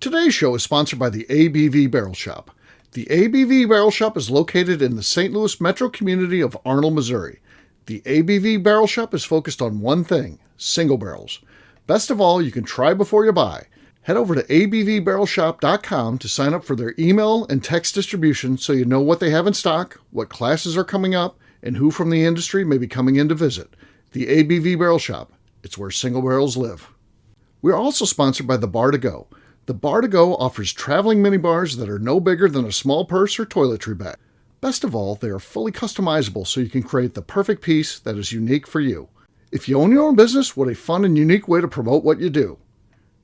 Today's show is sponsored by the ABV Barrel Shop. The ABV Barrel Shop is located in the St. Louis metro community of Arnold, Missouri. The ABV Barrel Shop is focused on one thing, single barrels. Best of all, you can try before you buy. Head over to abvbarrelshop.com to sign up for their email and text distribution so you know what they have in stock, what classes are coming up, and who from the industry may be coming in to visit. The ABV Barrel Shop. It's where single barrels live. We are also sponsored by the Bar to Go. The Bar to Go offers traveling minibars that are no bigger than a small purse or toiletry bag. Best of all, they are fully customizable so you can create the perfect piece that is unique for you. If you own your own business, what a fun and unique way to promote what you do.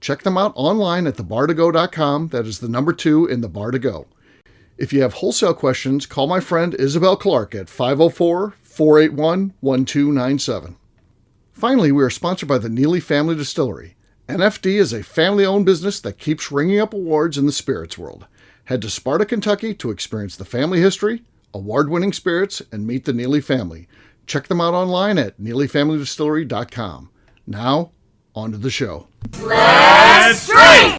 Check them out online at thebar2go.com. That is the number 2 in the Bar to Go. If you have wholesale questions, call my friend Isabel Clark at 504-481-1297. Finally, we are sponsored by the Neely Family Distillery. NFD is a family-owned business that keeps ringing up awards in the spirits world. Head to Sparta, Kentucky to experience the family history, award-winning spirits, and meet the Neely family. Check them out online at neelyfamilydistillery.com. Now, on to the show. Let's drink!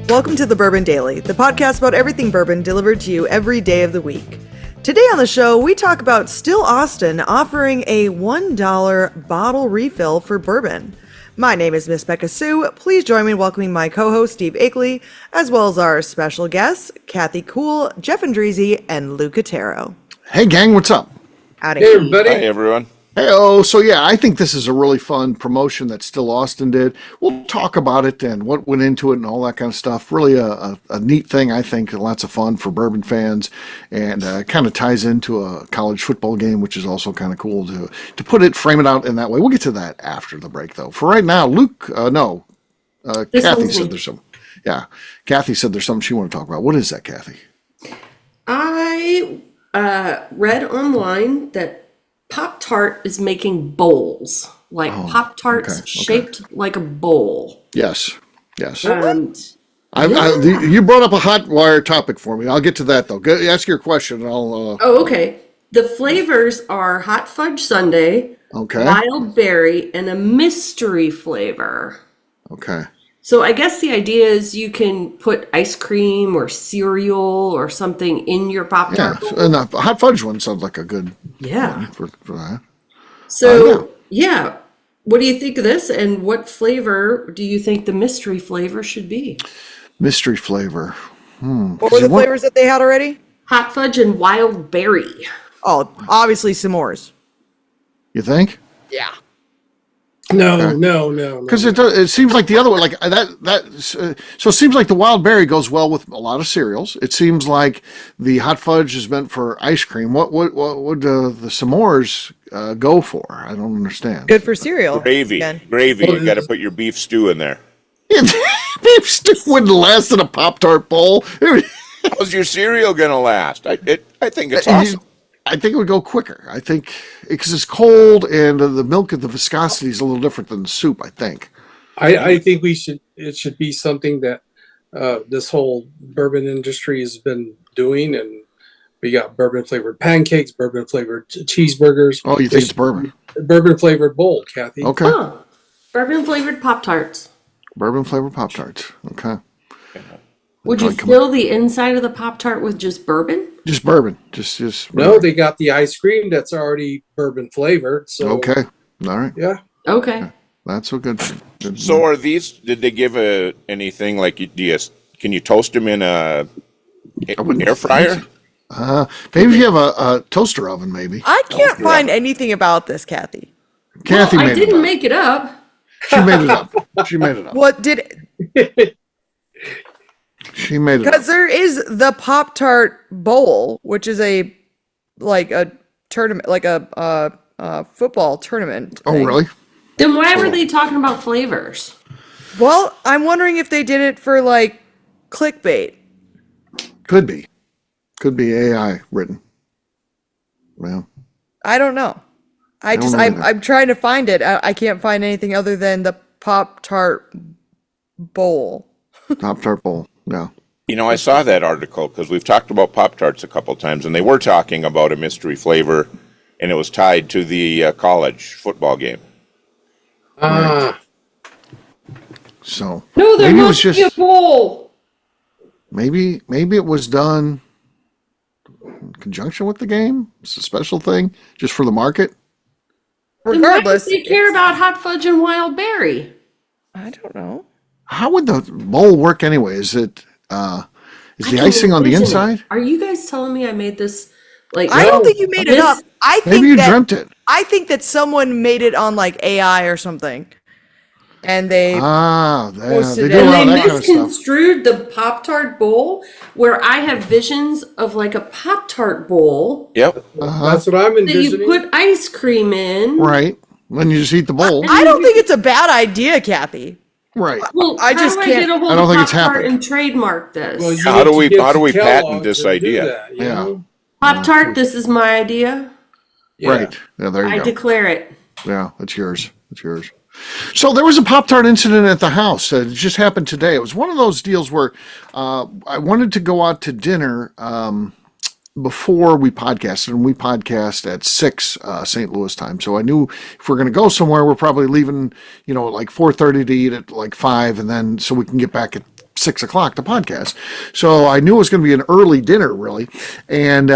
Welcome to the Bourbon Daily, the podcast about everything bourbon delivered to you every day of the week. Today on the show, we talk about Still Austin offering a $1 bottle refill for bourbon. My name is Miss Beka Sue. Please join me in welcoming my co-host Steve Akeley, as well as our special guests, Kathy Cool, Jeff Andreezy, and Lou Catero. Hey gang, what's up? Howdy. Hey everybody. Hi everyone. Hey, so yeah, I think this is a really fun promotion that Still Austin did. We'll talk about it and what went into it and all that kind of stuff. Really a neat thing, I think, lots of fun for bourbon fans, and kind of ties into a college football game, which is also kind of cool to frame it out in that way. We'll get to that after the break, though. For right now, Kathy said there's some. Yeah, Kathy said there's something she wanted to talk about. What is that, Kathy? I read online that Pop-Tart is making bowls, like Pop-Tarts shaped like a bowl. Yes. And you brought up a hot wire topic for me. I'll get to that, though. Ask your question, and I'll... okay. The flavors are hot fudge sundae, wild berry, and a mystery flavor. Okay. So I guess the idea is you can put ice cream or cereal or something in your Pop-Tart bowl. And the hot fudge one sounds like a good one for that. So, what do you think of this, and what flavor do you think the mystery flavor should be? Mystery flavor. What were the flavors that they had already? Hot fudge and wild berry. Oh, obviously s'mores. You think? Yeah. No. Because it seems like the other one, like so it seems like the wild berry goes well with a lot of cereals. It seems like the hot fudge is meant for ice cream. What would the s'mores go for? I don't understand. Good for cereal. Gravy. You got to put your beef stew in there. Beef stew wouldn't last in a Pop-Tart bowl. How's your cereal gonna last? I think it's awesome. I think it would go quicker. I think because it's cold and the milk and the viscosity is a little different than the soup. I think. I think it should be something that this whole bourbon industry has been doing, and we got bourbon flavored pancakes, bourbon flavored cheeseburgers. Oh, you think it's bourbon? Bourbon flavored bowl, Kathy. Okay. Huh. Bourbon flavored Pop-Tarts. Bourbon flavored Pop-Tarts. Okay. Would you fill the inside of the Pop-Tart with just bourbon? Just bourbon. Just No, they got the ice cream that's already bourbon flavored. So okay. All right. Yeah. Okay. That's a good. So are these? Did they give anything like? Can you toast them in a air fryer? Maybe if you have a toaster oven, maybe. I can't find anything about this, Kathy. Kathy I made didn't it up. make it up. She made it up. She made it up. What did... She made it Because up. there is the Pop-Tart Bowl, which is a tournament, like a football tournament Oh, thing. really? Then why were they talking about flavors? Well, I'm wondering if they did it for like clickbait. Could be. Could be AI written. Well, I don't know. I'm trying to find it. I can't find anything other than the Pop-Tart bowl. Pop-Tart bowl. Yeah. You know, I saw that article because we've talked about Pop-Tarts a couple times, and they were talking about a mystery flavor, and it was tied to the college football game. Ah. So No, there must be a bowl. Maybe it was done in conjunction with the game. It's a special thing just for the market. Regardless, they care about hot fudge and wild berry. I don't know. How would the bowl work anyway? Is it is the icing on the inside? Are you guys telling me I made this? Like, I don't think you made it up. I think maybe you dreamt it. I think that someone made it on like AI or something, and they they do a lot of they that kind of stuff. misconstrued the Pop-Tart bowl, where I have visions of like a Pop-Tart bowl Yep. That's what I'm that you envisioning. put ice cream in. Right. Then you just eat the bowl. I don't think it's a bad idea, Kathy. Right. Well, I just how do can't- I get a hold I don't of think it's Pop-Tart happened. and trademark this? Well, you How need do to we- get how do to we Kellogg's patent this and do idea? that, you Yeah. know? Pop-Tart, this is my idea. Yeah. Right. Yeah, there you I go. declare it. Yeah, it's yours. It's yours. So there was a Pop-Tart incident at the house. It just happened today. It was one of those deals where I wanted to go out to dinner before we podcasted, and we podcast at 6 St. Louis time. So I knew if we're going to go somewhere, we're probably leaving, like 4:30 to eat at like 5, and then so we can get back at 6 o'clock to podcast. So I knew it was going to be an early dinner, really. And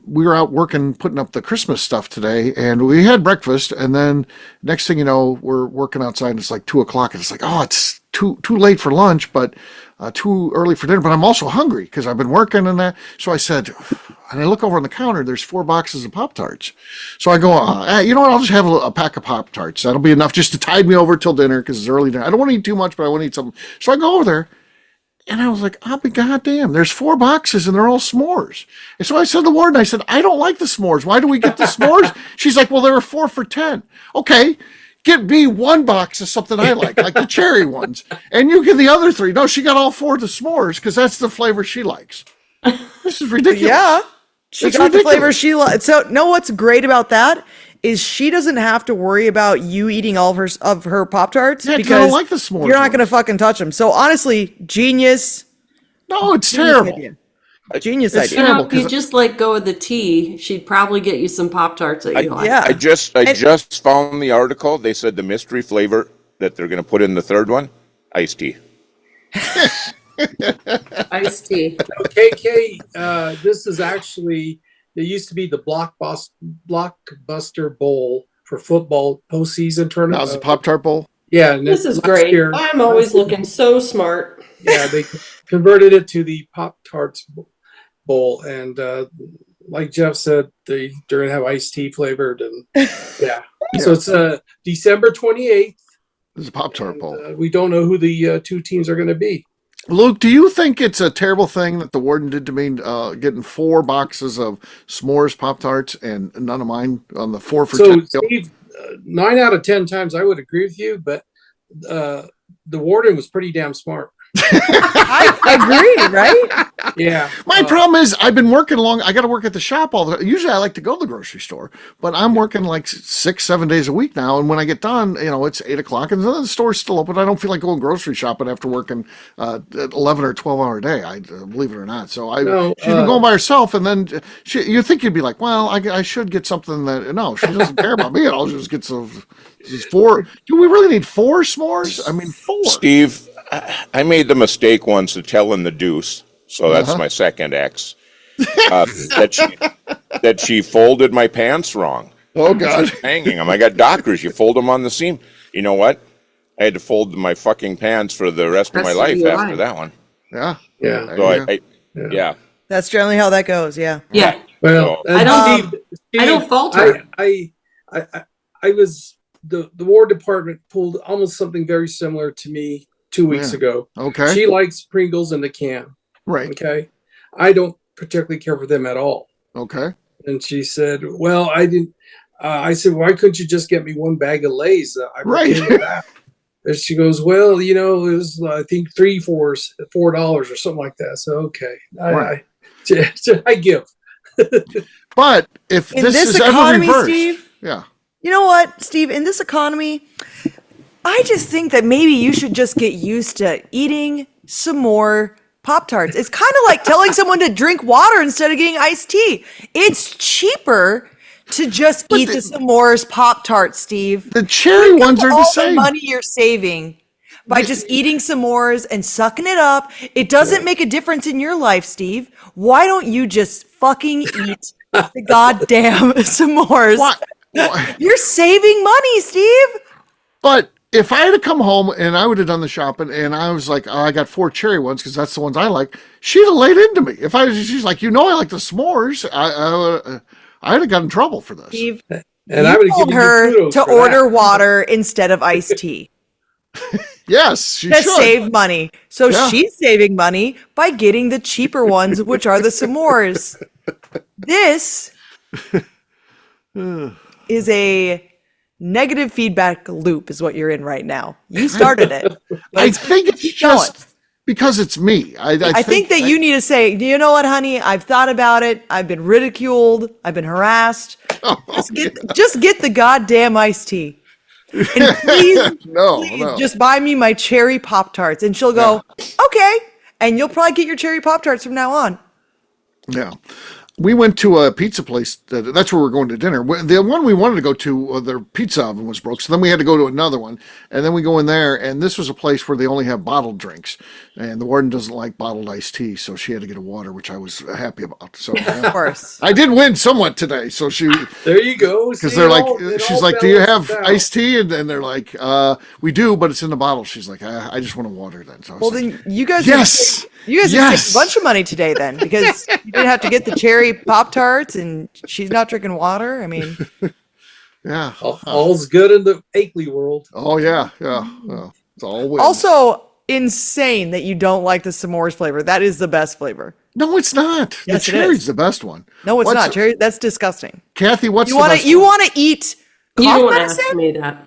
we were out working, putting up the Christmas stuff today, and we had breakfast. And then next thing you know, we're working outside, and it's like 2 o'clock, and it's like, oh, it's too late for lunch, but too early for dinner. But I'm also hungry because I've been working and that. So I said, and I look over on the counter, there's 4 boxes of Pop-Tarts. So I go, you know what? I'll just have a pack of Pop-Tarts. That'll be enough just to tide me over till dinner because it's early dinner. I don't want to eat too much, but I want to eat something. So I go over there. And I was like, I'll be goddamn, there's 4 boxes and they're all s'mores. And so I said to the warden, I said, I don't like the s'mores. Why do we get the s'mores? She's like, well, there were 4 for $10. Okay, get me 1 box of something I like the cherry ones. And you get the other 3. No, she got all 4 of the s'mores because that's the flavor she likes. This is ridiculous. Yeah, she It's got ridiculous. the flavor she likes. So, know what's great about that is she doesn't have to worry about you eating all of her Pop-Tarts Yeah, 'cause because I don't like the s'mores you're not going to ones. fucking touch them. So honestly, genius. No, it's Genius terrible. idea. Genius It's idea. You know, terrible, if you 'cause- just like go with the tea, she'd probably get you some Pop-Tarts that you like. Yeah. I just found the article. They said the mystery flavor that they're going to put in the third one, iced tea. Iced tea. KK, this is actually, there used to be the Blockbuster Bowl for football postseason tournament. Now's the Pop-Tart bowl. Yeah. And This is last great. year- I'm always looking so smart. Yeah, they converted it to the Pop-Tarts Bowl. And like Jeff said, they're going to have iced tea flavored. And yeah. So it's December 28th. This is a Pop-Tart bowl. We don't know who the 2 teams are going to be. Luke, do you think it's a terrible thing that the warden did to me, getting 4 boxes of s'mores Pop-Tarts and none of mine on the 4 for So, 10? Steve, 9 out of 10 times I would agree with you, but the warden was pretty damn smart. I agree, right? Yeah. My problem is I've been working long. I got to work at the shop all the time. Usually I like to go to the grocery store, but I'm working like 6-7 days a week now. And when I get done, it's 8 o'clock and the store's still open. I don't feel like going grocery shopping after working 11 or 12-hour day. I believe it or not. So she's been going by herself. And then you think you'd be like, well, I should get something that, no, she doesn't care about me at all. She'll just get some 4. Do we really need 4 s'mores? I mean, 4. Steve, I made the mistake once of telling the deuce, so that's my second ex, that she folded my pants wrong. Oh, God. Hanging them. I got dockers. You fold them on the seam. You know what? I had to fold my fucking pants for the rest of my life after that one. Yeah. Yeah. So Yeah. That's generally how that goes. Yeah. Yeah. Well, So- and I don't falter. I was the War Department pulled almost something very similar to me 2 weeks ago. Okay. She likes Pringles in the can. Right. Okay. I don't particularly care for them at all. Okay. And she said, well, I didn't. I said, why couldn't you just get me 1 bag of Lay's? I'm Right. okay with that. And she goes, well, it was, I think, $4 or something like that. So, okay. Right. I give. But if In this this is ever economy, reversed, Steve? yeah. You know what, Steve? In this economy, I just think that maybe you should just get used to eating some more Pop-Tarts. It's kind of like telling someone to drink water instead of getting iced tea. It's cheaper to just eat the s'mores Pop-Tarts, Steve. The cherry ones are the All the same. money you're saving by just eating s'mores and sucking it up. It doesn't make a difference in your life, Steve. Why don't you just fucking eat the goddamn s'mores? Why? You're saving money, Steve. But if I had to come home and I would have done the shopping and I was like, oh, I got 4 cherry ones because that's the ones I like, she'd have laid into me. She's like, I like the s'mores. I'd have got in trouble for this. Steve, And I would have told given her you kudos to for order that. water instead of iced tea Yes, she to should. save money. So Yeah. she's saving money by getting the cheaper ones, which are the s'mores. This is a negative feedback loop is what you're in right now. You started it. I think it's keep going. just because it's me. I think that you need to say, do you know what, honey? I've thought about it. I've been ridiculed. I've been harassed. Just get the goddamn iced tea. And please, No. just buy me my cherry Pop-Tarts. And she'll go, okay. And you'll probably get your cherry Pop-Tarts from now on. Yeah. We went to a pizza place. That's where we're going to dinner. The one we wanted to go to, their pizza oven was broke. So then we had to go to another one. And then we go in there. And this was a place where they only have bottled drinks. And the warden doesn't like bottled iced tea. So she had to get a water, which I was happy about. So Of course. I did win somewhat today. So There you go. because See, they're it like, all- it she's all like, do you have balances out. iced tea? And then they're like, we do, but it's in the bottle. She's like, I just want a water then. So I was Well, like, then you guys Yes! you guys Yes! have saved a bunch of money today then because you didn't have to get the cherry Pop-Tarts and she's not drinking water. I mean, yeah. All's good in the Akeley world. Oh, yeah. It's all wins. also insane that you don't like the s'mores flavor. That is the best flavor. No, it's not. Yes, The it cherry's is. the best one. No, it's What's- not. Cherry, that's disgusting. Kathy, what's You the want best to you one? want to eat You cough don't ask medicine? me that.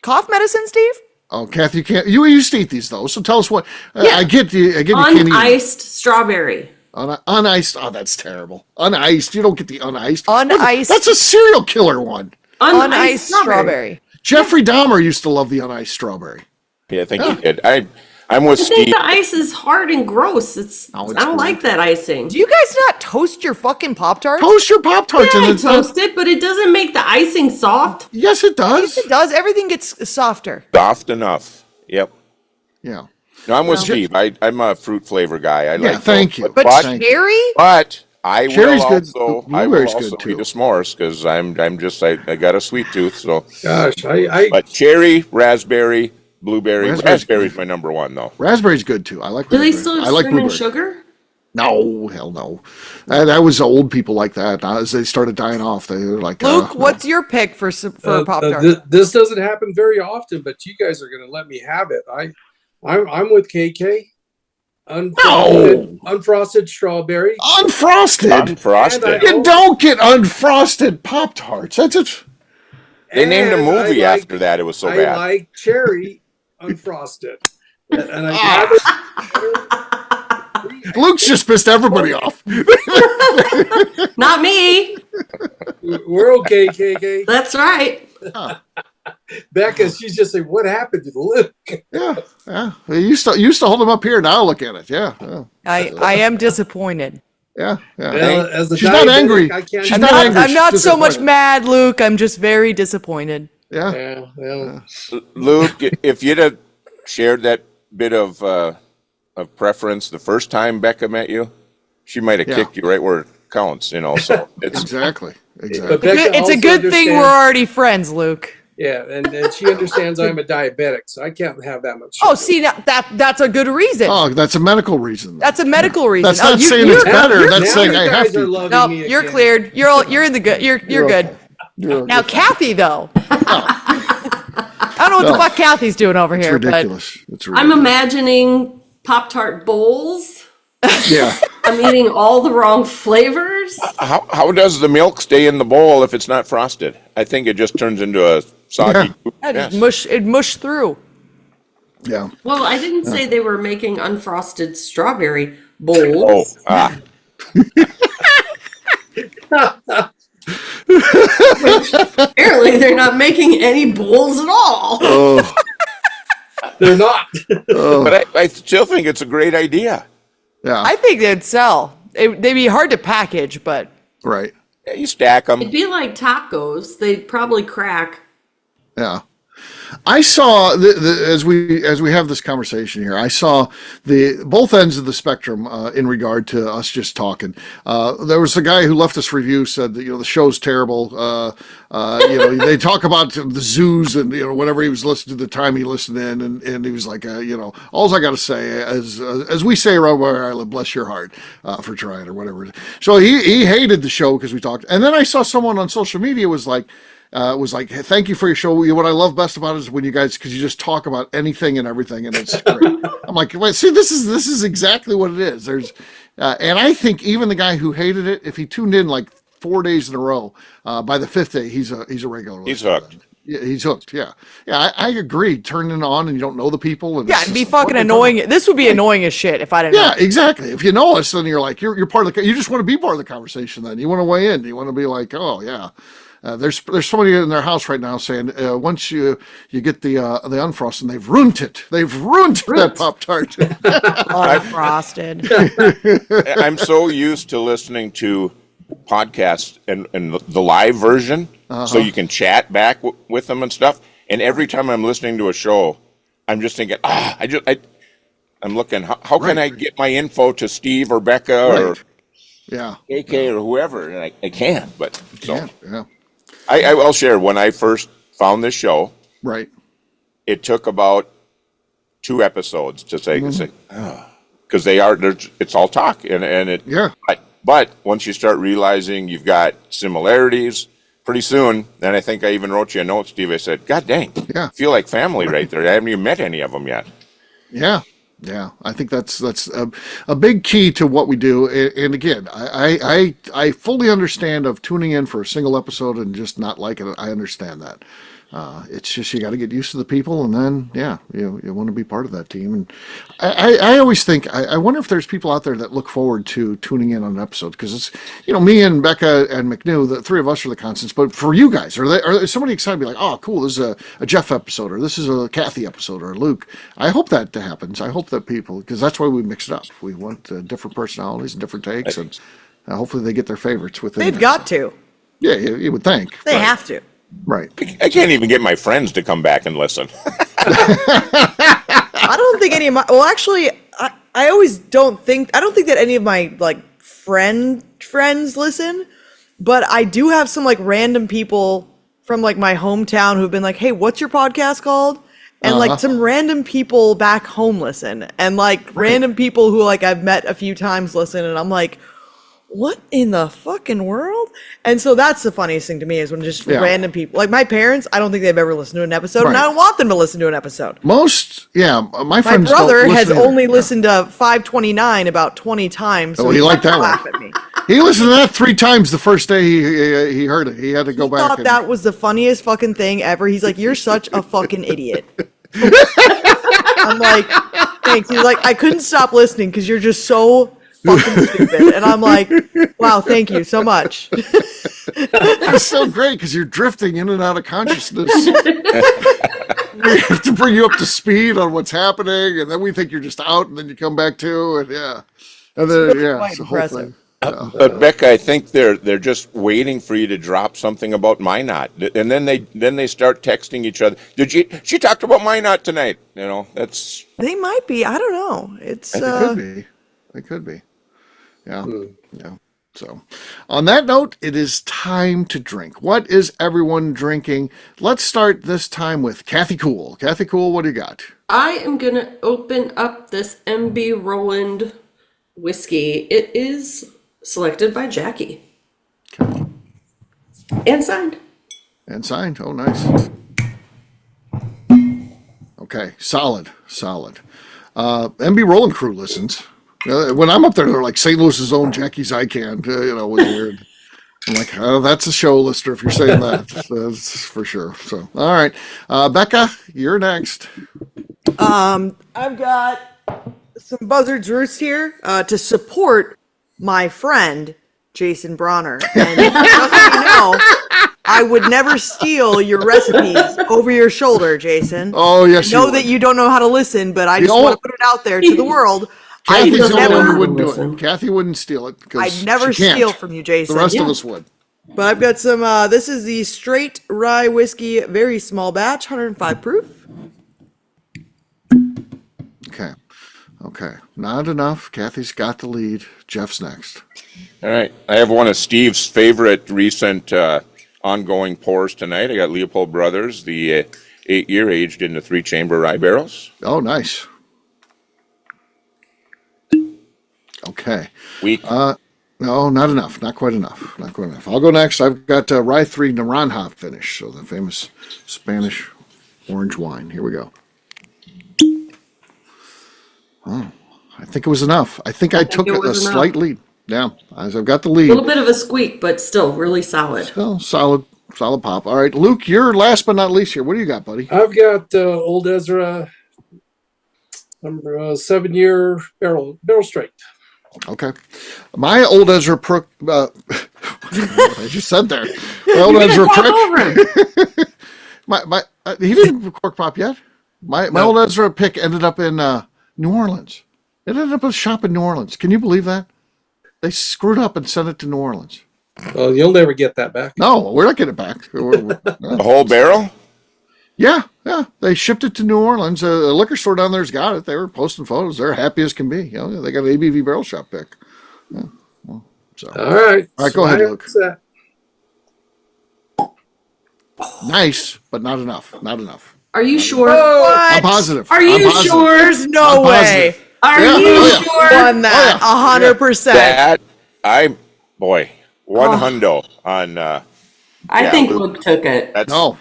Cough medicine, Steve? Oh, Kathy, you can't. You used to eat these though, so tell us what. I get you. You can't eat Uniced strawberry. uniced. Oh, that's terrible. Uniced. You don't get the uniced. Uniced- That's a serial killer one. Uniced strawberry. Jeffrey Dahmer used to love the uniced strawberry. Yeah, I think he did. I'm with I think Steve. the ice is hard and gross. Oh, I it's don't good. like that icing. Do you guys not toast your fucking Pop-Tarts? Toast your Pop Tarts Yeah, I and it's toast it, but it doesn't make the icing soft. Yes, it does. It does. Everything gets softer. Soft enough. Yep. Yeah. No, I'm with Steve. I'm a fruit flavor guy. I like thank both, you. But But cherry? I Cherry's will good. also Blueberry's good, too. eat a s'mores because I got a sweet tooth. So, Gosh, I but cherry, raspberry, blueberry. Raspberry's Raspberry's my number one though. Raspberry's good too. I like Do they raspberry. still I have like cinnamon blueberry. sugar? No, hell no. That was old people like that. As they started dying off, they were like, Luke, no. what's your pick for Pop-Tarts? this doesn't happen very often, but you guys are going to let me have it. I'm with KK. Unfrosted strawberry. Unfrosted? Unfrosted. And You don't get unfrosted Pop Tarts. That's it. They named a And movie I like- after that. It was so I bad. like cherry unfrosted. And I Luke's just pissed everybody off. Not me. we're okay, KK. That's right. Becca, she's just like, what happened to Luke? Yeah. They used to hold him up here. Now look at it. Yeah. I am disappointed. Yeah. Well, as a She's not diabetic, angry. I can't. She's I'm not not, angry. I'm not She's so much disappointed. mad, Luke. I'm just very disappointed. Yeah. Yeah, well, Luke, if you'd have shared that bit of preference the first time Becca met you, she might have Yeah. kicked you right where it counts. So it's Exactly. but Exactly. Becca It's a also good thing we're understands- already friends, Luke. Yeah, and she understands I'm a diabetic, so I can't have that much. Oh, sugar. see, now that's a good reason. Oh, that's a medical reason. That's a medical reason. That's not you- saying you're- it's better. you're- That's Now saying you I guys have are to. loving No, me you're again. cleared. You're in the good. You're good. Now, Kathy, though. I don't know what the fuck Kathy's doing over It's here, ridiculous. It's I'm ridiculous. imagining Pop-Tart bowls. Yeah. I'm eating all the wrong flavors. how does the milk stay in the bowl if it's not frosted? I think it just turns into a soggy. but mess. it mushed through. Yeah. Well, I didn't say they were making unfrosted strawberry Oh, bowls. Apparently, they're not making any bowls at all. Oh, They're not. oh, But I still think it's a great idea. yeah, I think they'd sell. They'd be hard to package, but right. Yeah, you stack them. It'd be like tacos. They'd probably crack. Yeah. I saw as we have this conversation here, I saw the both ends of the spectrum in regard to us just talking. There was a guy who left us review, said that the show's terrible. They talk about the zoos and whenever he was listening to the time he listened in, and he was like, all I got to say as we say around where I live, bless your heart for trying or whatever. So he hated the show because we talked, and then I saw someone on social media was like, hey, thank you for your show. What I love best about it is when you guys, because you just talk about anything and everything, and it's great. I'm like, wait, see, this is exactly what it is. There's, and I think even the guy who hated it, if he tuned in like 4 days in a row, by the fifth day, he's a regular. He's hooked. Yeah, he's hooked. Yeah, I agree. Turning it on and you don't know the people, and yeah, it'd be fucking annoying. This would be annoying as shit if I didn't. Yeah, know. exactly. If you know us, then you're like you're part of the. You just want to be part of the conversation. Then you want to weigh in. You want to be like, oh yeah. There's somebody in their house right now saying once you get the unfrosted, they've ruined it. They've ruined that Pop-Tart. Unfrosted. I'm so used to listening to podcasts and the live version, so you can chat back with them and stuff. And every time I'm listening to a show, I'm just thinking, I'm looking, how can I get my info to Steve or Beka or AK or whoever? And I can't, but so. Yeah. I will share when I first found this show. Right. It took about 2 episodes to say, because it's all talk and it. Yeah. But once you start realizing you've got similarities, pretty soon, and I think I even wrote you a note, Steve. I said, God dang, I feel like family right there. I haven't even met any of them yet. Yeah. Yeah, I think that's a big key to what we do. And again, I fully understand of tuning in for a single episode and just not liking it. I understand that. It's just you got to get used to the people, and then you want to be part of that team. And I always think I wonder if there's people out there that look forward to tuning in on an episode, because it's me and Beka and MacNew, the three of us are the constants. But for you guys, are somebody excited to be like, oh cool, this is a Jeff episode, or this is a Kathy episode, or Luke? I hope that happens. I hope that people, because that's why we mix it up. We want different personalities and different takes, and hopefully they get their favorites within. They've got to. Yeah, you would think They have to. Right. I can't even get my friends to come back and listen. I don't think any of my. Well, actually, I always don't think. I don't think that any of my friends listen, but I do have some random people from my hometown who've been like, "Hey, what's your podcast called?" And some random people back home listen, and random people who I've met a few times listen, and I'm like, what in the fucking world? And so that's the funniest thing to me, is when just random people, my parents, I don't think they've ever listened to an episode, and I don't want them to listen to an episode. My friends. My brother has only listened to 529 about 20 times. So he liked that laugh one. at me. He listened to that 3 times the first day he heard it. He had to go back. Thought that was the funniest fucking thing ever. He's like, "You're such a fucking idiot." I'm like, thanks. He's like, "I couldn't stop listening because you're just so fucking stupid." And I'm like, wow, thank you so much. It's so great because you're drifting in and out of consciousness. We have to bring you up to speed on what's happening, and then we think you're just out, and then you come back to, and and then Quite it's the whole impressive. thing. But Beka, I think they're just waiting for you to drop something about Minot, and then they start texting each other. She talked about Minot tonight. That's. They might be. I don't know. It's It could be. It could be. Yeah. Yeah. So, on that note, it is time to drink. What is everyone drinking? Let's start this time with Kathy Cool. Kathy Cool, what do you got? I am going to open up this MB Roland whiskey. It is selected by Jackie. Okay. And signed. And signed. Oh, nice. Okay. Solid. MB Roland crew listens. When I'm up there, they're like St. Louis's own Jackie Zykan. Was weird. I'm like, oh, that's a show lister if you're saying that. That's for sure. So, all right. Beka, you're next. I've got some Buzzard's Roost here to support my friend Jason Bronner. And just so you know, I would never steal your recipes over your shoulder, Jason. Oh, yes, I know that you don't know how to listen, but I just want to put it out there to the world. Kathy's the only one who wouldn't do it. Kathy wouldn't steal it. I'd never steal from you, Jason. The rest of us would. But I've got some, this is the straight rye whiskey, very small batch, 105 proof. Okay. Not enough. Kathy's got the lead. Jeff's next. All right. I have one of Steve's favorite recent ongoing pours tonight. I got Leopold Brothers, the 8-year aged in the 3-chamber rye barrels. Oh, nice. Okay. Weak. No, not enough. Not quite enough. I'll go next. I've got Rye 3 Naranjo finish, so the famous Spanish orange wine. Here we go. Oh, I think it was enough. I think I took a slight lead. Yeah, I've got the lead. A little bit of a squeak, but still really solid. Still solid pop. All right, Luke, you're last but not least here. What do you got, buddy? I've got Old Ezra number 7-year barrel straight. Okay. My Old Ezra Prick, I just said there. My Old Ezra Prick. He didn't cork pop yet. My Old Ezra pick ended up in New Orleans. It ended up at a shop in New Orleans. Can you believe that? They screwed up and sent it to New Orleans. Well, you'll never get that back. No, we're not getting it back. The whole barrel? Yeah. They shipped it to New Orleans. A liquor store down there's got it. They were posting photos. They're happy as can be. They got an ABV Barrel Shop pick. Yeah. Well, so. All right. Go ahead, Luke. Nice, but not enough. Are you sure? What? I'm positive. Are you sure? There's no way. Are you sure? Won that 100%. One hundo on. I think Luke took it. No.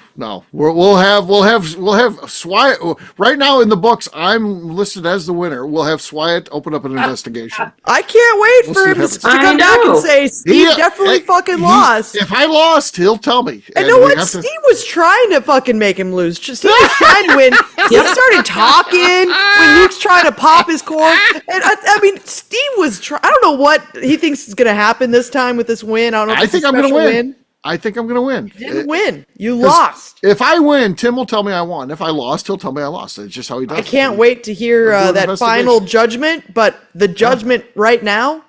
We'll have Swiat right now in the books. I'm listed as the winner. We'll have Swiat open up an investigation. I can't wait for him to come back and say Steve definitely fucking lost. If I lost, he'll tell me. And know what? Steve was trying to fucking make him lose. Steve was trying to win. He started talking when Luke's trying to pop his cork. And I mean, Steve was trying. I don't know what he thinks is going to happen this time with this win. I don't know. If I think I'm going to win. I think I'm going to win. You didn't win. You lost. If I win, Tim will tell me I won. If I lost, he'll tell me I lost. It's just how he does it. I can't wait to hear that final judgment, but the judgment right now.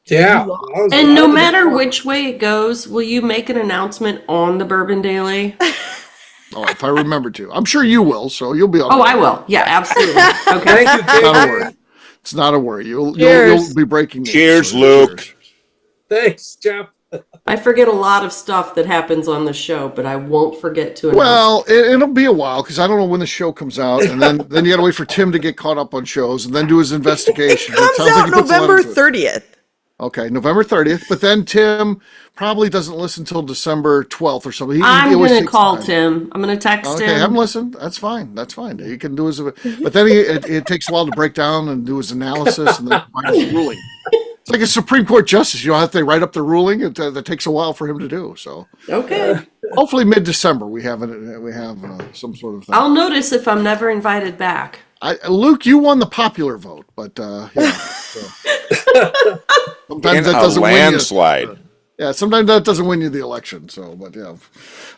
Yeah. And no matter which way it goes, will you make an announcement on the Bourbon Daily? If I remember to. I'm sure you will, so you'll be all right. I will. Yeah, absolutely. Okay. Thank you, It's not a worry. You'll be breaking news. Cheers, Luke. Cheers. Thanks, Jeff. I forget a lot of stuff that happens on the show, but I won't forget to announce. Well, it'll be a while because I don't know when the show comes out, and then you got to wait for Tim to get caught up on shows and then do his investigation. It comes out November 30th. Okay, November 30th, but then Tim probably doesn't listen until December 12th or something. I'm going to call Tim. I'm going to text him. Okay, have him listen. That's fine. He can do his, but then it takes a while to break down and do his analysis and then write his ruling. It's like a Supreme Court justice. If they write up the ruling, that takes a while for him to do. So okay, hopefully mid-December we have some sort of thing. I'll notice if I'm never invited back. Luke, you won the popular vote, but sometimes that doesn't landslide. win you. Yeah, sometimes that doesn't win you the election. So, but yeah,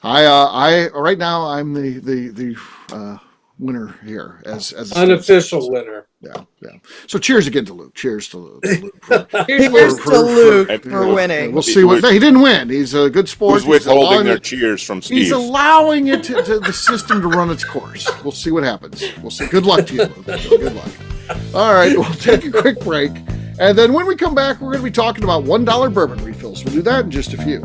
I right now I'm the winner here as unofficial winner. Yeah. So cheers again to Luke. Cheers to Luke. Cheers to Luke for winning. We'll see what he didn't win. He's a good sport. Who's withholding their cheers from Steve? He's allowing it to the system to run its course. We'll see what happens. We'll see. Good luck to you, Luke. Good luck. All right, we'll take a quick break, and then when we come back, we're going to be talking about $1 bourbon refills. We'll do that in just a few.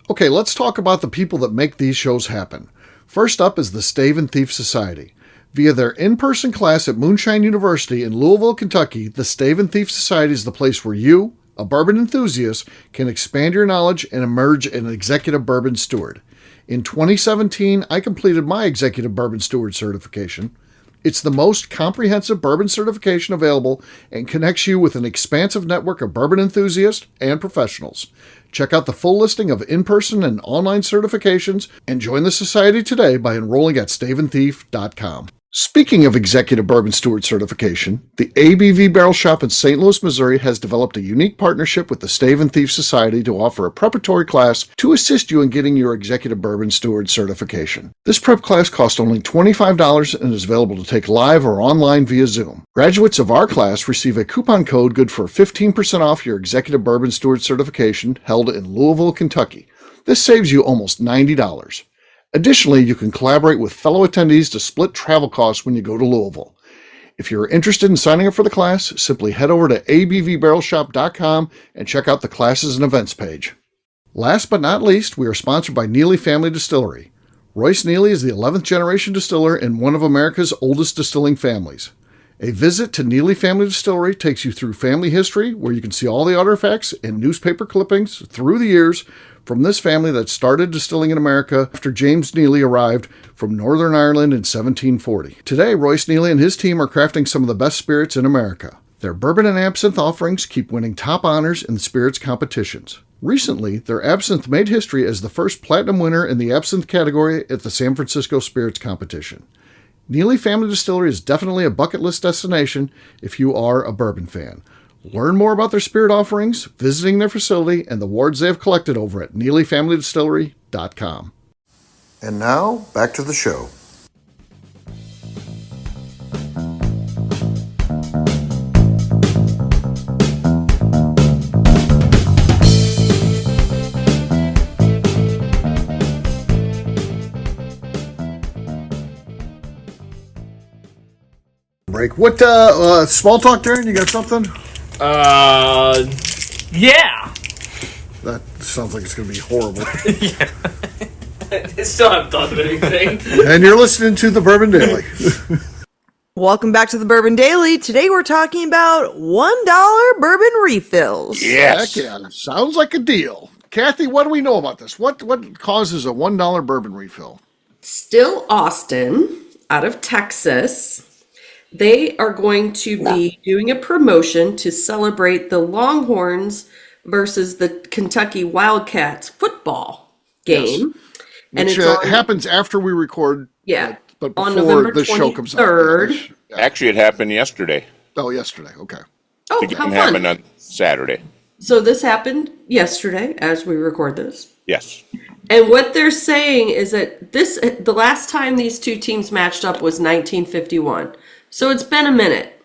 Okay, let's talk about the people that make these shows happen. First up is the Stave and Thief Society. Via their in-person class at Moonshine University in Louisville, Kentucky, the Stave and Thief Society is the place where you, a bourbon enthusiast, can expand your knowledge and emerge an executive bourbon steward. In 2017, I completed my executive bourbon steward certification. It's the most comprehensive bourbon certification available and connects you with an expansive network of bourbon enthusiasts and professionals. Check out the full listing of in-person and online certifications and join the society today by enrolling at staveandthief.com. Speaking of Executive Bourbon Steward certification, the ABV Barrel Shop in St. Louis, Missouri has developed a unique partnership with the Stave and Thief Society to offer a preparatory class to assist you in getting your Executive Bourbon Steward certification. This prep class costs only $25 and is available to take live or online via Zoom. Graduates of our class receive a coupon code good for 15% off your Executive Bourbon Steward certification held in Louisville, Kentucky. This saves you almost $90. Additionally, you can collaborate with fellow attendees to split travel costs when you go to Louisville. If you're interested in signing up for the class, simply head over to abvbarrelshop.com and check out the classes and events page. Last but not least, we are sponsored by Neely Family Distillery. Royce Neely is the 11th generation distiller in one of America's oldest distilling families. A visit to Neely Family Distillery takes you through family history, where you can see all the artifacts and newspaper clippings through the years from this family that started distilling in America after James Neely arrived from Northern Ireland in 1740. Today, Royce Neely and his team are crafting some of the best spirits in America. Their bourbon and absinthe offerings keep winning top honors in the spirits competitions. Recently, their absinthe made history as the first platinum winner in the absinthe category at the San Francisco Spirits Competition. Neely Family Distillery is definitely a bucket list destination if you are a bourbon fan. Learn more about their spirit offerings, visiting their facility, and the awards they have collected over at NeelyFamilyDistillery.com. And now, back to the show. Break. What, small talk, Darren? You got something? Yeah. That sounds like it's going to be horrible. I still haven't thought of anything. And you're listening to the Bourbon Daily. Welcome back to the Bourbon Daily. Today we're talking about $1 bourbon refills. Yes. Heck yeah. Sounds like a deal. Kathy, what do we know about this? What causes a $1 bourbon refill? Still Austin, out of Texas. They are going to be doing a promotion to celebrate the Longhorns versus the Kentucky Wildcats football game. Yes. And Which it's happens after we record. Yeah. But on before November the show comes out. 23rd. Yeah. Actually, it happened yesterday. Oh, yesterday. Okay. Oh, The how game fun. happened on Saturday. So this happened yesterday as we record this. Yes. And what they're saying is that the last time these two teams matched up was 1951. So it's been a minute.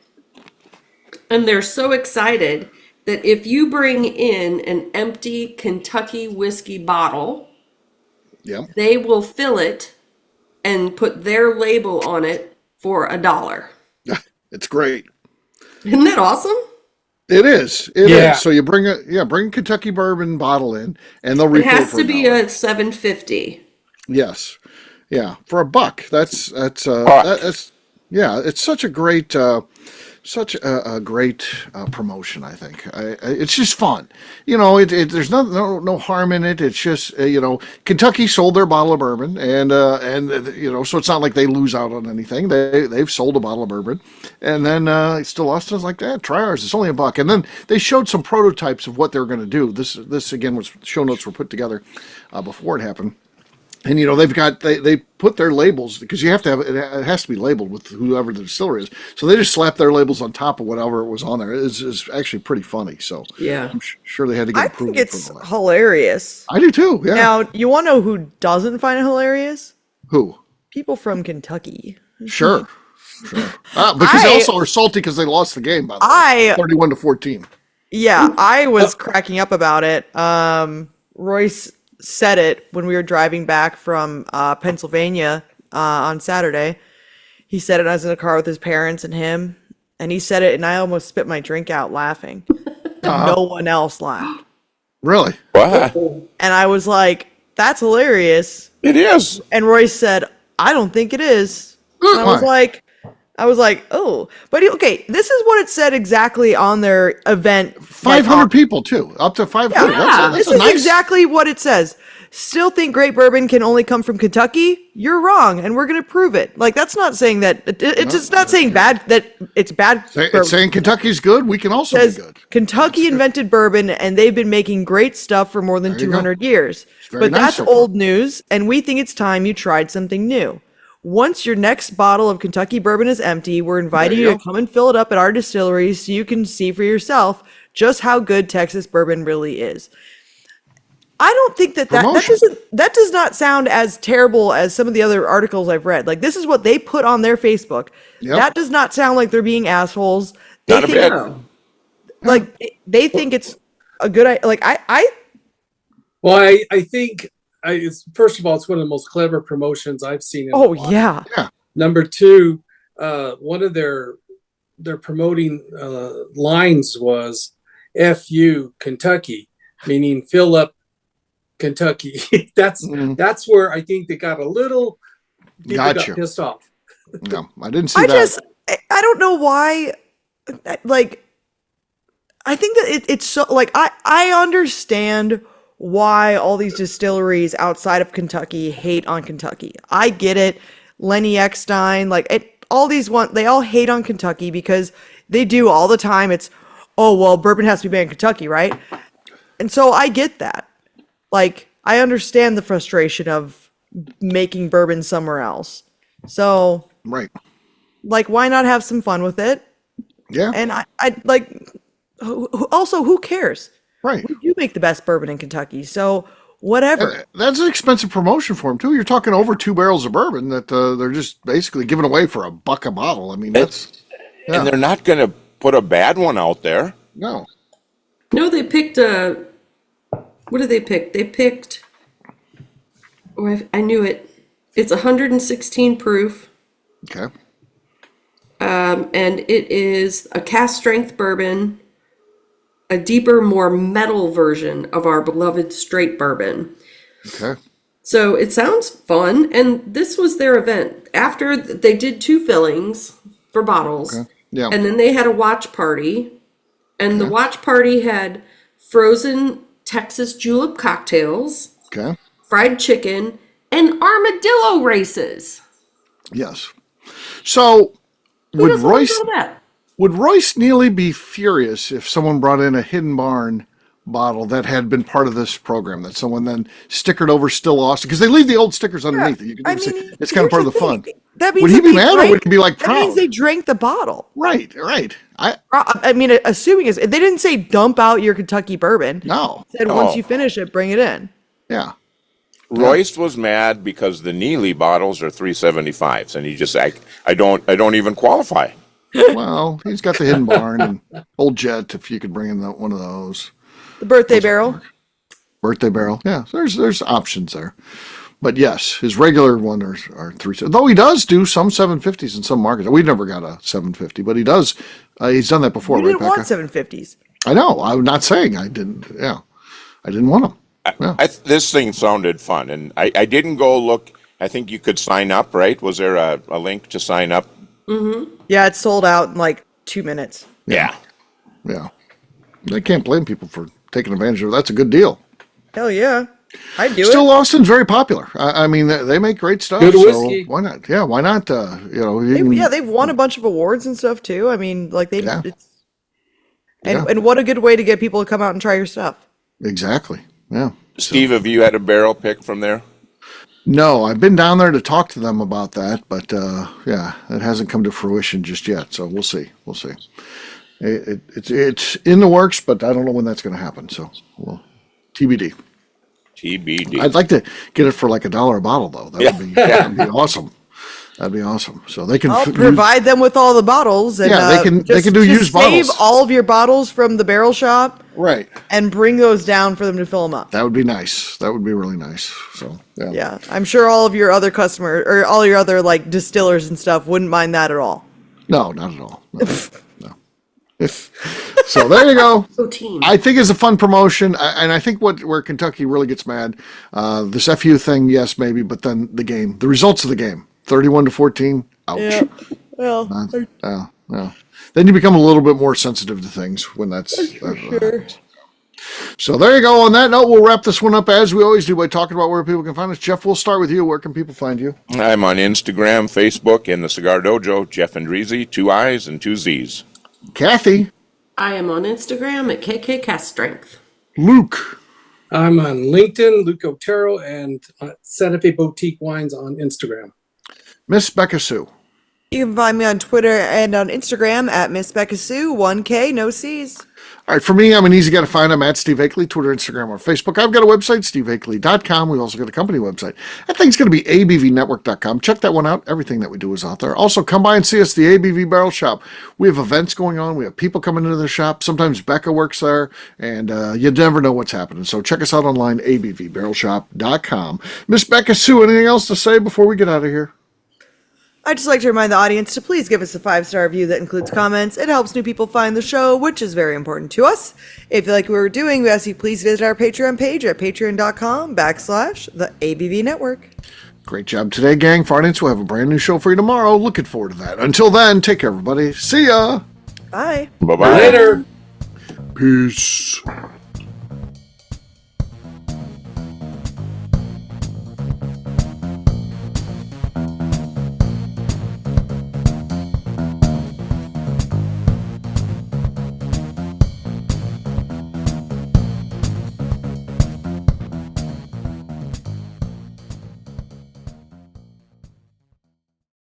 And they're so excited that if you bring in an empty Kentucky whiskey bottle, they will fill it and put their label on it for $1. It's great. Isn't that awesome? It is. It is. So you bring a Kentucky bourbon bottle in, and they'll refill It has for to be $1. a $7.50. Yes. Yeah, for $1. That's it's such a great promotion. I think it's just fun. You know, there's no harm in it. It's just Kentucky sold their bottle of bourbon, and so it's not like they lose out on anything. They've sold a bottle of bourbon, and then Still Austin's like that. Try ours. It's only $1. And then they showed some prototypes of what they were going to do. This again was show notes were put together before it happened. And they put their labels, because you have to have it has to be labeled with whoever the distiller is. So they just slapped their labels on top of whatever was on there. It's actually pretty funny. So yeah, I'm sure they had to get approval. I think it's hilarious. I do too. Yeah. Now, you want to know who doesn't find it hilarious? Who? People from Kentucky. Sure. Because they also are salty because they lost the game, by the way, 31-14. Yeah, I was cracking up about it. Royce said it when we were driving back from Pennsylvania on Saturday. He said it. I was in a car with his parents and him, and he said it, and I almost spit my drink out laughing. No one else laughed. Really? Wow. And I was like, "That's hilarious." It is. And Royce said, "I don't think it is." And I was like, "Oh," but okay. This is what it said exactly on their event. 500 people too, up to 500. Yeah, That's this a is nice... exactly what it says. still think great bourbon can only come from Kentucky, you're wrong, and we're going to prove it. Like, that's not saying that it's just not saying bad that it's bad. It's saying Kentucky's good. We can also be good. Kentucky invented bourbon, and they've been making great stuff for more than 200 years. very But nice that's so far. old news, and we think it's time you tried something new. Once your next bottle of Kentucky bourbon is empty, we're inviting you to come and fill it up at our distillery so you can see for yourself just how good Texas bourbon really is. I don't think that does not sound as terrible as some of the other articles I've read. Like, this is what they put on their Facebook. Yep. That does not sound like they're being assholes. Not a bit. Like, they think it's a good idea. Like, Well, I think it's, first of all, it's one of the most clever promotions I've seen. In a while. Yeah. Number two, one of their promoting lines was "F-U Kentucky," meaning fill up Kentucky. That's where I think they got a little people got pissed off. No, I didn't see that. I don't know why. Like, I think that it's so, like, I understand why all these distilleries outside of Kentucky hate on Kentucky. I get it. Lenny Eckstein, all these they all hate on Kentucky because they do all the time. It's, oh, well, bourbon has to be made in Kentucky, right? And so I get that. Like, I understand the frustration of making bourbon somewhere else. So, Right. like, why not have some fun with it? Yeah. And I like, also, who cares? Right. We do make the best bourbon in Kentucky, so whatever. That's an expensive promotion for them too. You're talking over 2 barrels of bourbon that they're just basically giving away for $1 a bottle. I mean, that's And they're not going to put a bad one out there. no. No, they picked what did they pick? They picked, I knew it. It's 116 proof. Okay. And it is a cast strength bourbon, a deeper, more metal version of our beloved straight bourbon. Okay. So it sounds fun. And this was their event. After they did 2 fillings for bottles. Okay. Yeah. And then they had a watch party. And the watch party had frozen Texas julep cocktails, Okay. fried chicken, and armadillo races. Yes. So Who would doesn't like Royce all that? would Royce Neely be furious if someone brought in a Hidden Barn bottle that had been part of this program that someone then stickered over Still Austin, because they leave the old stickers underneath it. You can see it's kind of part of the fun. That means Would he that be they mad or drank- would he be like That means proud? they drank the bottle. Right. I mean, assuming they didn't say dump out your Kentucky bourbon. No. They said once you finish it, bring it in. Yeah. Royce was mad because the Neely bottles are 375s, and he just I don't even qualify. Well, he's got the Hidden Barn and Old Jet. If you could bring in one of those The birthday barrel. birthday barrel, yeah. So there's options there. But yes, his regular one are 3. Though he does do some 750s in some markets. We never got a 750, but he does. He's done that before, You right, didn't Becca? want 750s. I know. I'm not saying I didn't. Yeah, I didn't want them. This thing sounded fun, and I didn't go look. I think you could sign up, right? Was there a link to sign up? Yeah, it's sold out in like 2 minutes. Yeah. Yeah, they can't blame people for taking advantage of it. That's a good deal. Hell yeah. I'd do Still, it. Austin's very popular. I mean, they make great stuff. Good so whiskey. why not? Yeah, why not? You can- They've won a bunch of awards and stuff too. I mean, like Yeah. and what a good way to get people to come out and try your stuff. Exactly. Yeah. Steve, have you had a barrel pick from there? No, I've been down there to talk to them about that, but yeah, it hasn't come to fruition just yet. So we'll see. We'll see. It's in the works, but I don't know when that's going to happen. So, well, TBD. TBD. I'd like to get it for like $1 a bottle, though. That'd be awesome. That'd be awesome. So they can I'll provide them with all the bottles. And, Yeah, they can do just used save bottles. all of your bottles from the barrel shop Right. and bring those down for them to fill them up. That would be nice. That would be really nice. So yeah. Yeah, I'm sure all of your other customers or all your other like distillers and stuff wouldn't mind that at all. No, not at all. No. So there you go. So team. I think it's a fun promotion, and I think where Kentucky really gets mad, this FU thing, yes, maybe, but then the game, the results of the game, 31-14, ouch. Yeah. Well, Yeah. Then you become a little bit more sensitive to things when that's sure. So there you go. On that note, we'll wrap this one up as we always do by talking about where people can find us. Jeff, we'll start with you. Where can people find you? I'm on Instagram, Facebook, and the Cigar Dojo, Jeff Andreezy, 2 I's and 2 Z's. Kathy. I am on Instagram at KKCastStrength. Luke. I'm on LinkedIn, Luke Otero, and Santa Fe Boutique Wines on Instagram. Miss Beka Sue. You can find me on Twitter and on Instagram at Miss Beka Sue, 1K, no C's. All right, for me, I'm an easy guy to find. I'm at Steve Akeley, Twitter, Instagram, or Facebook. I've got a website, steveakeley.com. We've also got a company website. That thing's going to be abvnetwork.com. Check that one out. Everything that we do is out there. Also, come by and see us, the ABV Barrel Shop. We have events going on. We have people coming into the shop. Sometimes Becca works there, and you never know what's happening. So check us out online, abvbarrelshop.com. Miss Beka Sue, anything else to say before we get out of here? I'd just like to remind the audience to please give us a 5-star review that includes comments. It helps new people find the show, which is very important to us. If you like what we're doing, we ask you please visit our Patreon page at patreon.com/the ABV Network. Great job today, gang. For audience, we'll have a brand new show for you tomorrow. Looking forward to that. Until then, take care, everybody. See ya. Bye. Bye-bye. Later. Peace.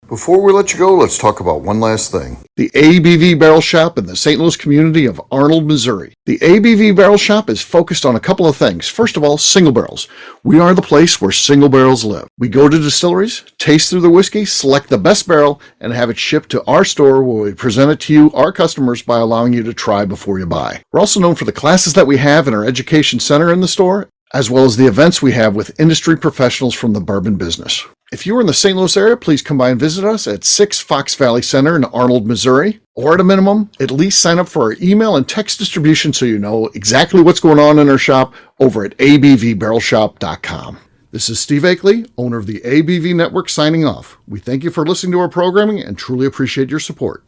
Before we let you go, let's talk about one last thing. The ABV Barrel Shop in the St. Louis community of Arnold, Missouri. The ABV Barrel Shop is focused on a couple of things. First of all, single barrels. We are the place where single barrels live. We go to distilleries, taste through the whiskey, select the best barrel, and have it shipped to our store where we present it to you, our customers, by allowing you to try before you buy. We're also known for the classes that we have in our education center in the store, as well as the events we have with industry professionals from the bourbon business. If you're in the St. Louis area, please come by and visit us at 6 Fox Valley Center in Arnold, Missouri. Or at a minimum, at least sign up for our email and text distribution so you know exactly what's going on in our shop over at abvbarrelshop.com. This is Steve Akeley, owner of the ABV Network, signing off. We thank you for listening to our programming and truly appreciate your support.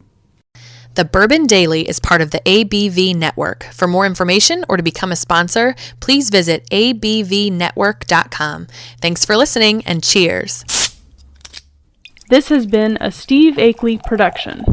The Bourbon Daily is part of the ABV Network. For more information or to become a sponsor, please visit abvnetwork.com. Thanks for listening and cheers. This has been a Steve Akeley production.